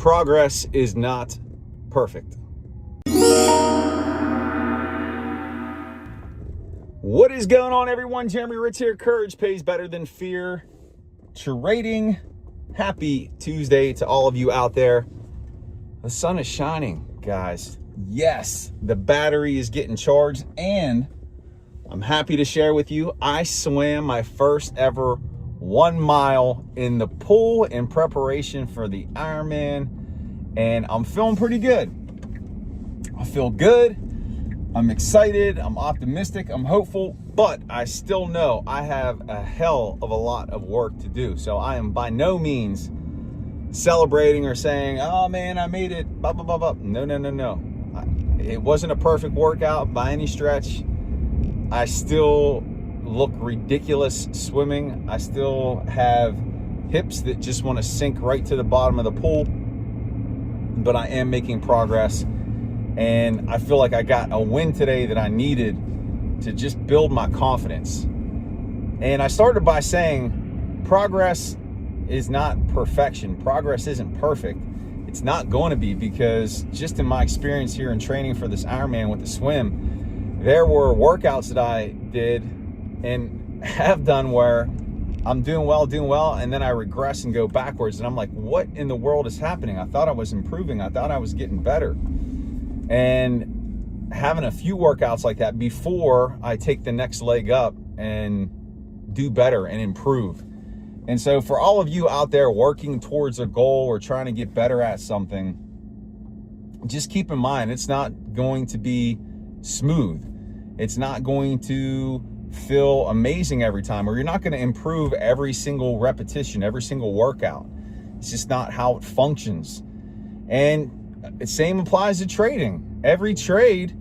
progress is not perfect. What is going on, everyone? Jeremy Ritz here. Courage pays better than fear. Trading. Happy Tuesday to all of you out there. The sun is shining, guys. Yes, the battery is getting charged, and I'm happy to share with you, I swam my first ever 1 mile in the pool in preparation for the Ironman, and I'm feeling pretty good. I feel good. I'm excited. I'm optimistic. I'm hopeful, but I still know I have a hell of a lot of work to do. So I am by no means celebrating or saying, oh man, I made it, blah, blah, blah, blah. No. It wasn't a perfect workout by any stretch. I still look ridiculous swimming. I still have hips that just want to sink right to the bottom of the pool, but I am making progress. And I feel like I got a win today that I needed to just build my confidence. And I started by saying progress is not perfection. Progress isn't perfect. It's not going to be, because just in my experience here in training for this Ironman with the swim, there were workouts that I did and have done where I'm doing well, and then I regress and go backwards. And I'm like, what in the world is happening? I thought I was improving. I thought I was getting better. And having a few workouts like that before I take the next leg up and do better and improve. And so for all of you out there working towards a goal or trying to get better at something, just keep in mind, it's not going to be smooth. It's not going to feel amazing every time, or you're not going to improve every single repetition, every single workout. It's just not how it functions. And the same applies to trading. Every trade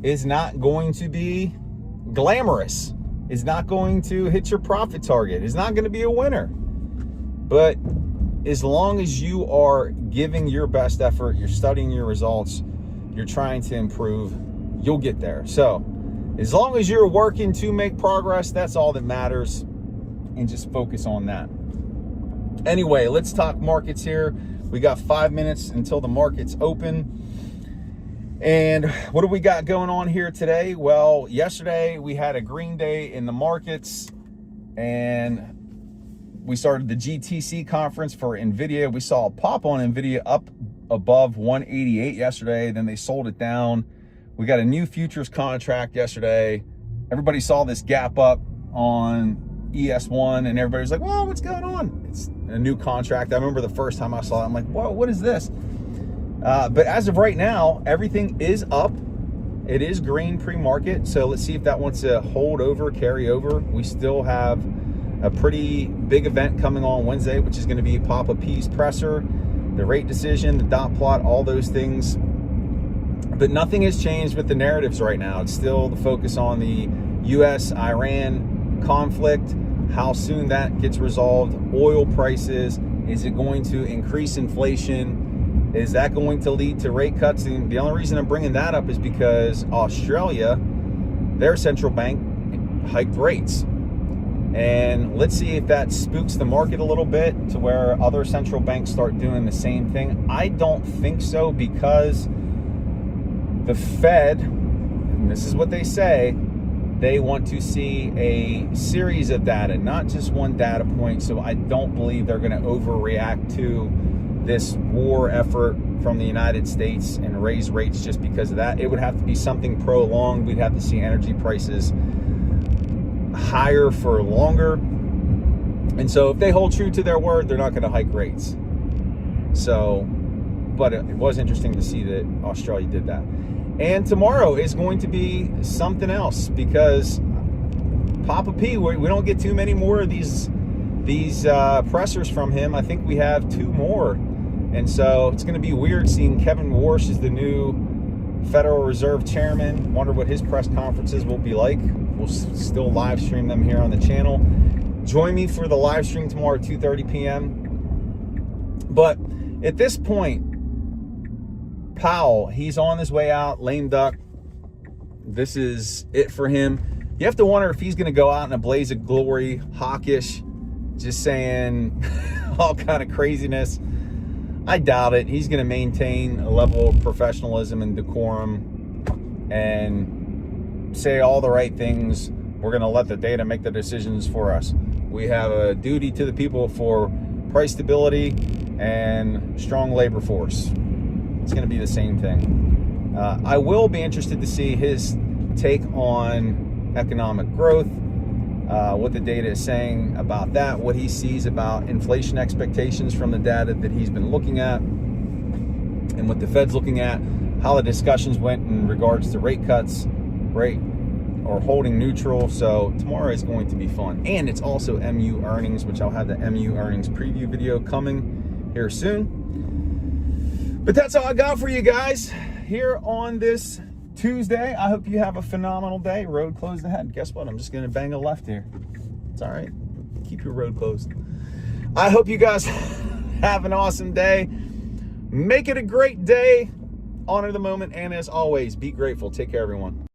is not going to be glamorous. It's not going to hit your profit target. It's not going to be a winner. But as long as you are giving your best effort, you're studying your results, you're trying to improve, you'll get there. So as long as you're working to make progress, that's all that matters, and just focus on that. Anyway, let's talk markets here. We got 5 minutes until the markets open. And what do we got going on here today? Well, yesterday we had a green day in the markets, and we started the GTC conference for NVIDIA. We saw a pop on NVIDIA up above 188 yesterday. Then they sold it down. We got a new futures contract yesterday. Everybody saw this gap up on ES1, and everybody was like, whoa, what's going on? It's a new contract. I remember the first time I saw it, I'm like, whoa, what is this? But as of right now, everything is up. It is green pre-market. So let's see if that wants to hold over, carry over. We still have a pretty big event coming on Wednesday, which is going to be Papa P's presser, the rate decision, the dot plot, all those things. But nothing has changed with the narratives right now. It's still the focus on the US-Iran conflict, how soon that gets resolved, oil prices. Is it going to increase inflation? Is that going to lead to rate cuts? And the only reason I'm bringing that up is because Australia, their central bank hiked rates. And let's see if that spooks the market a little bit to where other central banks start doing the same thing. I don't think so, because the Fed, and this is what they say, they want to see a series of data, not just one data point. So I don't believe they're going to overreact to this war effort from the United States and raise rates just because of that. It would have to be something prolonged. We'd have to see energy prices higher for longer. And so if they hold true to their word, they're not going to hike rates. So, but it was interesting to see that Australia did that. And tomorrow is going to be something else, because Papa P, we don't get too many more of these pressers from him. I think we have 2 more. And so it's going to be weird seeing Kevin Warsh as the new Federal Reserve Chairman. Wonder what his press conferences will be like. We'll still live stream them here on the channel. Join me for the live stream tomorrow at 2:30 p.m. But at this point, Powell, he's on his way out, lame duck. This is it for him. You have to wonder if he's going to go out in a blaze of glory, hawkish, just saying all kind of craziness. I doubt it. He's going to maintain a level of professionalism and decorum and say all the right things. We're going to let the data make the decisions for us. We have a duty to the people for price stability and strong labor force. It's going to be the same thing. I will be interested to see his take on economic growth, what the data is saying about that, what he sees about inflation expectations from the data that he's been looking at, and what the Fed's looking at, how the discussions went in regards to rate cuts, rate or holding neutral. So tomorrow is going to be fun. And it's also MU earnings, which I'll have the MU earnings preview video coming here soon. But that's all I got for you guys here on this Tuesday. I hope you have a phenomenal day. Road closed ahead. Guess what? I'm just going to bang a left here. It's all right. Keep your road closed. I hope you guys have an awesome day. Make it a great day. Honor the moment. And as always, be grateful. Take care, everyone.